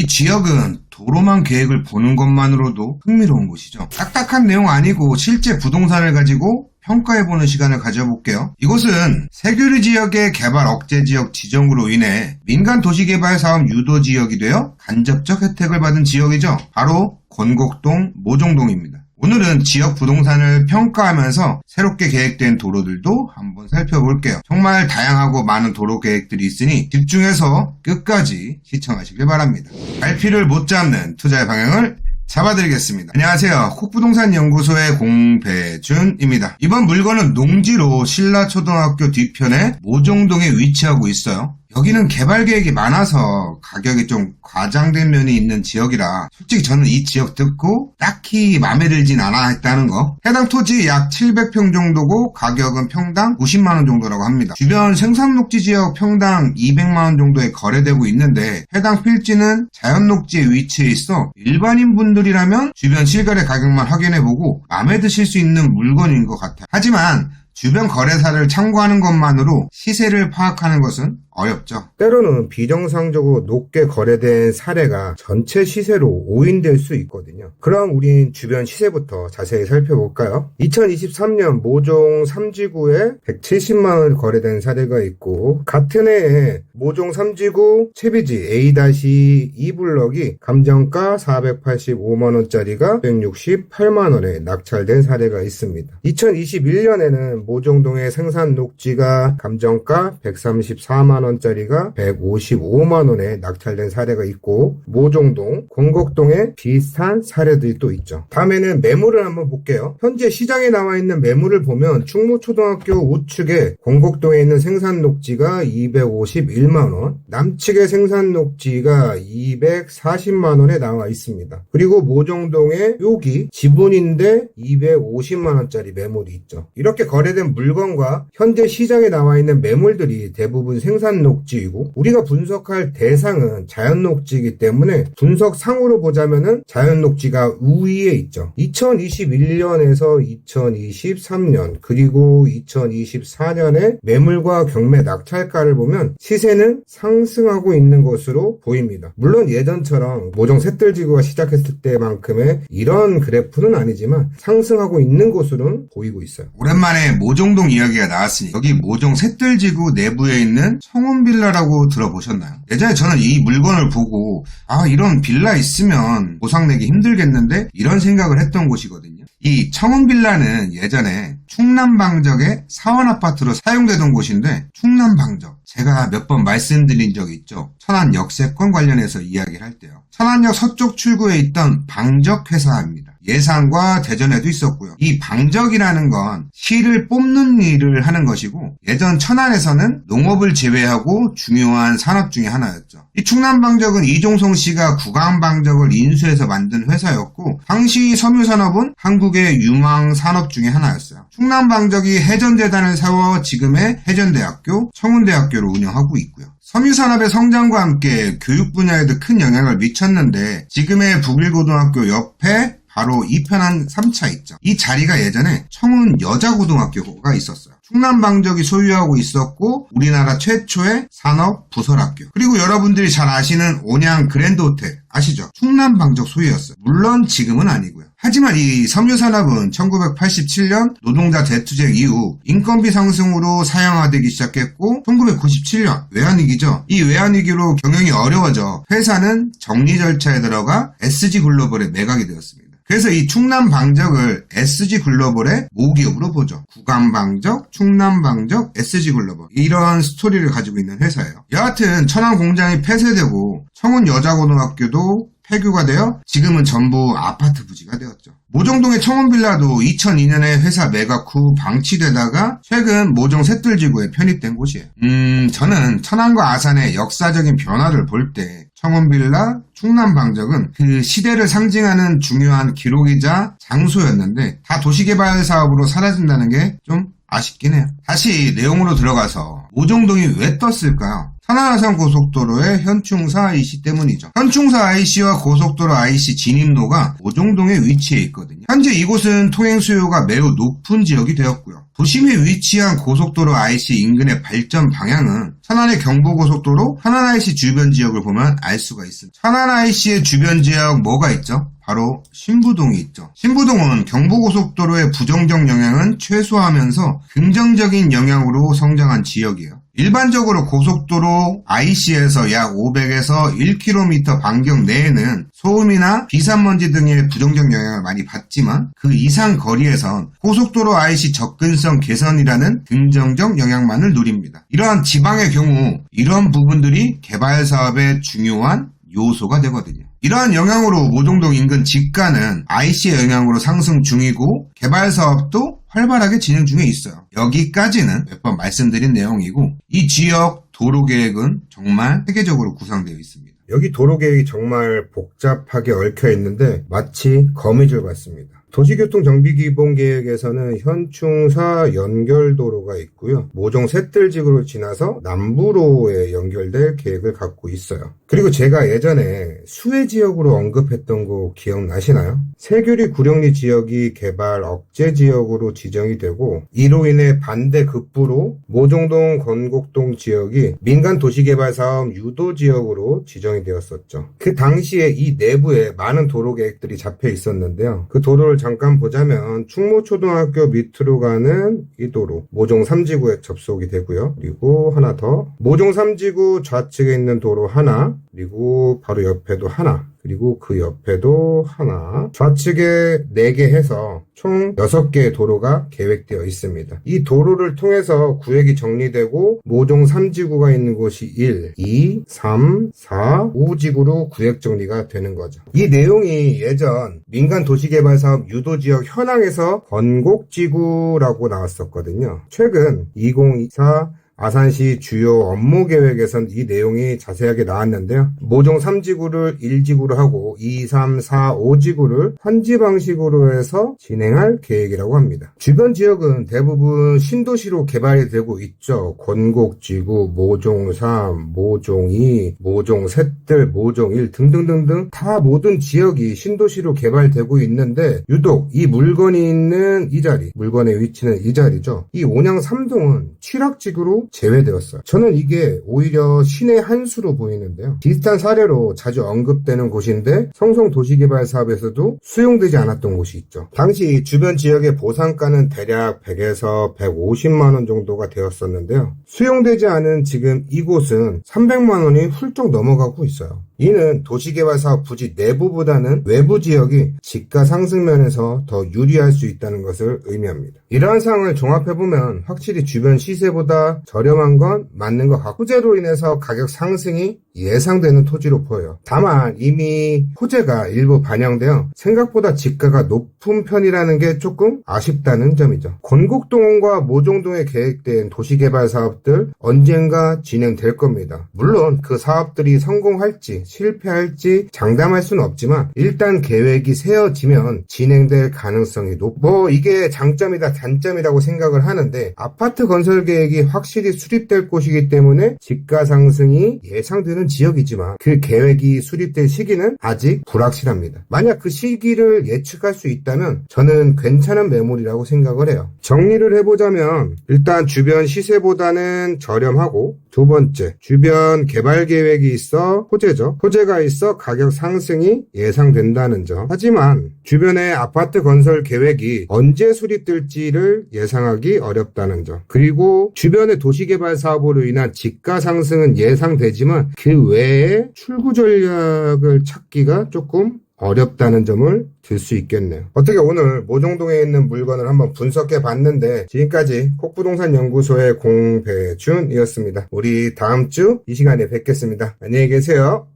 이 지역은 도로망 계획을 보는 것만으로도 흥미로운 곳이죠. 딱딱한 내용 아니고 실제 부동산을 가지고 평가해보는 시간을 가져볼게요. 이곳은 세규리 지역의 개발 억제 지역 지정으로 인해 민간 도시개발 사업 유도 지역이 되어 간접적 혜택을 받은 지역이죠. 바로 권곡동, 모종동입니다. 오늘은 지역 부동산을 평가하면서 새롭게 계획된 도로들도 한번 살펴볼게요. 정말 다양하고 많은 도로 계획들이 있으니 집중해서 끝까지 시청하시길 바랍니다. 갈피를 못 잡는 투자의 방향을 잡아드리겠습니다. 안녕하세요. 콕부동산연구소의 공배준입니다. 이번 물건은 농지로 신라초등학교 뒤편에 모종동에 위치하고 있어요. 여기는 개발 계획이 많아서 가격이 좀 과장된 면이 있는 지역이라 솔직히 저는 이 지역 듣고 딱히 마음에 들진 않아 했다는 거. 해당 토지 약 700평 정도고 가격은 평당 90만원 정도라고 합니다. 주변 생산녹지 지역 평당 200만원 정도에 거래되고 있는데 해당 필지는 자연녹지에 위치해 있어 일반인 분들이라면 주변 실거래 가격만 확인해보고 마음에 드실 수 있는 물건인 것 같아요. 하지만 주변 거래사를 참고하는 것만으로 시세를 파악하는 것은 어렵죠. 때로는 비정상적으로 높게 거래된 사례가 전체 시세로 오인될 수 있거든요. 그럼 우린 주변 시세부터 자세히 살펴볼까요? 2023년 모종 3지구에 170만원 거래된 사례가 있고 같은 해에 모종 3지구 채비지 A-2블럭이 감정가 485만원짜리가 168만원에 낙찰된 사례가 있습니다. 2021년에는 모종동의 생산 녹지가 감정가 134만원짜리가 155만원에 낙찰된 사례가 있고 모종동, 권곡동에 비슷한 사례들이 또 있죠. 다음에는 매물을 한번 볼게요. 현재 시장에 나와 있는 매물을 보면 충무초등학교 우측에 권곡동에 있는 생산녹지가 251만원, 남측의 생산녹지가 240만원에 나와 있습니다. 그리고 모종동에 여기 지분인데 250만원짜리 매물이 있죠. 이렇게 거래된 물건과 현재 시장에 나와 있는 매물들이 대부분 생산녹지이고 우리가 분석할 대상은 자연녹지이기 때문에 분석상으로 보자면은 자연녹지가 우위에 있죠. 2021년에서 2023년 그리고 2024년에 매물과 경매 낙찰가를 보면 시세는 상승하고 있는 것으로 보입니다. 물론 예전처럼 모종 샛들지구가 시작했을 때만큼의 이런 그래프는 아니지만 상승하고 있는 것으로는 보이고 있어요. 오랜만에 모종동 이야기가 나왔으니 여기 모종 샛들지구 내부에 있는 청운빌라라고 들어보셨나요? 예전에 저는 이 물건을 보고 이런 빌라 있으면 보상 내기 힘들겠는데 이런 생각을 했던 곳이거든요. 이 청운빌라는 예전에 충남방적의 사원아파트로 사용되던 곳인데 충남방적 제가 몇 번 말씀드린 적이 있죠. 천안 역세권 관련해서 이야기를 할 때요. 천안역 서쪽 출구에 있던 방적회사입니다. 예산과 대전에도 있었고요. 이 방적이라는 건 실을 뽑는 일을 하는 것이고 예전 천안에서는 농업을 제외하고 중요한 산업 중에 하나였죠. 이 충남방적은 이종성 씨가 구강방적을 인수해서 만든 회사였고 당시 섬유산업은 한국의 유망 산업 중에 하나였어요. 충남방적이 해전재단을 세워 지금의 해전대학교, 청운대학교를 운영하고 있고요. 섬유산업의 성장과 함께 교육 분야에도 큰 영향을 미쳤는데 지금의 북일고등학교 옆에 바로 이편한 3차 있죠. 이 자리가 예전에 청운 여자고등학교가 있었어요. 충남방적이 소유하고 있었고 우리나라 최초의 산업 부설학교. 그리고 여러분들이 잘 아시는 온양 그랜드호텔 아시죠? 충남방적 소유였어요. 물론 지금은 아니고요. 하지만 이 섬유산업은 1987년 노동자 대투쟁 이후 인건비 상승으로 사양화되기 시작했고 1997년 외환위기죠. 이 외환위기로 경영이 어려워져 회사는 정리 절차에 들어가 SG글로벌에 매각이 되었습니다. 그래서 이 충남방적을 SG글로벌의 모기업으로 보죠. 구강방적, 충남방적, SG글로벌 이런 스토리를 가지고 있는 회사예요. 여하튼 천안 공장이 폐쇄되고 청운 여자고등학교도 폐교가 되어 지금은 전부 아파트 부지가 되었죠. 모종동의 청운빌라도 2002년에 회사 매각 후 방치되다가 최근 모종 샛들지구에 편입된 곳이에요. 저는 천안과 아산의 역사적인 변화를 볼 때 청운빌라, 충남방적은 그 시대를 상징하는 중요한 기록이자 장소였는데 다 도시개발 사업으로 사라진다는 게 좀 아쉽긴 해요. 다시 내용으로 들어가서 모종동이 왜 떴을까요? 천안아산 고속도로의 현충사 IC 때문이죠. 현충사 IC와 고속도로 IC 진입로가 모종동에 위치해 있거든요. 현재 이곳은 통행 수요가 매우 높은 지역이 되었고요. 도심에 위치한 고속도로 IC 인근의 발전 방향은 천안의 경부고속도로 천안 IC 주변 지역을 보면 알 수가 있습니다. 천안 IC의 주변 지역 뭐가 있죠? 바로 신부동이 있죠. 신부동은 경부고속도로의 부정적 영향은 최소화하면서 긍정적인 영향으로 성장한 지역이에요. 일반적으로 고속도로 IC에서 약 500에서 1km 반경 내에는 소음이나 비산먼지 등의 부정적 영향을 많이 받지만 그 이상 거리에선 고속도로 IC 접근성 개선이라는 긍정적 영향만을 누립니다. 이러한 지방의 경우 이런 부분들이 개발 사업의 중요한 요소가 되거든요. 이러한 영향으로 모종동 인근 집가는 IC의 영향으로 상승 중이고 개발 사업도 활발하게 진행 중에 있어요. 여기까지는 몇 번 말씀드린 내용이고 이 지역 도로 계획은 정말 체계적으로 구상되어 있습니다. 여기 도로 계획이 정말 복잡하게 얽혀 있는데 마치 거미줄 같습니다. 도시교통정비기본계획에서는 현충사 연결도로가 있고요. 모종 셋들지구로 지나서 남부로에 연결될 계획을 갖고 있어요. 그리고 제가 예전에 수해지역으로 언급했던 거 기억나시나요? 세규리 구령리 지역이 개발 억제 지역으로 지정이 되고 이로 인해 반대급부로 모종동 건곡동 지역이 민간 도시개발사업 유도지역으로 지정이 되었었죠. 그 당시에 이 내부에 많은 도로 계획들이 잡혀 있었는데요. 그 도로를 잠깐 보자면 충무초등학교 밑으로 가는 이 도로 모종 3지구에 접속이 되고요. 그리고 하나 더 모종 3지구 좌측에 있는 도로 하나, 그리고 바로 옆에도 하나, 그리고 그 옆에도 하나, 좌측에 4개 해서 총 6개의 도로가 계획되어 있습니다. 이 도로를 통해서 구획이 정리되고 모종 3지구가 있는 곳이 1, 2, 3, 4, 5지구로 구획 정리가 되는 거죠. 이 내용이 예전 민간 도시개발사업 유도지역 현황에서 건곡지구라고 나왔었거든요. 최근 2024 아산시 주요 업무 계획에선 이 내용이 자세하게 나왔는데요. 모종 3지구를 1지구로 하고 2, 3, 4, 5지구를 환지 방식으로 해서 진행할 계획이라고 합니다. 주변 지역은 대부분 신도시로 개발이 되고 있죠. 건곡지구, 모종 3, 모종 2, 모종 셋들, 모종 1 등등등등 다 모든 지역이 신도시로 개발되고 있는데 유독 이 물건이 있는 이 자리, 물건의 위치는 이 자리죠. 이 온양 3동은 취락지구로 제외되었어요. 저는 이게 오히려 신의 한 수로 보이는데요. 비슷한 사례로 자주 언급되는 곳인데 성송도시개발사업에서도 수용되지 않았던 곳이 있죠. 당시 주변 지역의 보상가는 대략 100에서 150만 원 정도가 되었었는데요. 수용되지 않은 지금 이곳은 300만 원이 훌쩍 넘어가고 있어요. 이는 도시개발사업 부지 내부보다는 외부 지역이 집가 상승 면에서 더 유리할 수 있다는 것을 의미합니다. 이러한 상황을 종합해보면 확실히 주변 시세보다 저렴한 건 맞는 것 같고 호재로 인해서 가격 상승이 예상되는 토지로 보여요. 다만 이미 호재가 일부 반영되어 생각보다 집가가 높은 편이라는 게 조금 아쉽다는 점이죠. 건곡동과 모종동에 계획된 도시개발 사업들 언젠가 진행될 겁니다. 물론 그 사업들이 성공할지 실패할지 장담할 수는 없지만 일단 계획이 세워지면 진행될 가능성이 높고 이게 장점이다 단점이라고 생각을 하는데 아파트 건설 계획이 확실히 수립될 곳이기 때문에 집가 상승이 예상되는 지역이지만 그 계획이 수립될 시기는 아직 불확실합니다. 만약 그 시기를 예측할 수 있다면 저는 괜찮은 매물이라고 생각을 해요. 정리를 해보자면 일단 주변 시세보다는 저렴하고 두 번째, 주변 개발 계획이 있어 호재죠. 호재가 있어 가격 상승이 예상된다는 점. 하지만 주변의 아파트 건설 계획이 언제 수립될지를 예상하기 어렵다는 점. 그리고 주변의 도시개발 사업으로 인한 집가 상승은 예상되지만 그 외에 출구 전략을 찾기가 조금 어렵다는 점을 들 수 있겠네요. 어떻게 오늘 모종동에 있는 물건을 한번 분석해 봤는데 지금까지 콕부동산 연구소의 공배준이었습니다. 우리 다음 주 이 시간에 뵙겠습니다. 안녕히 계세요.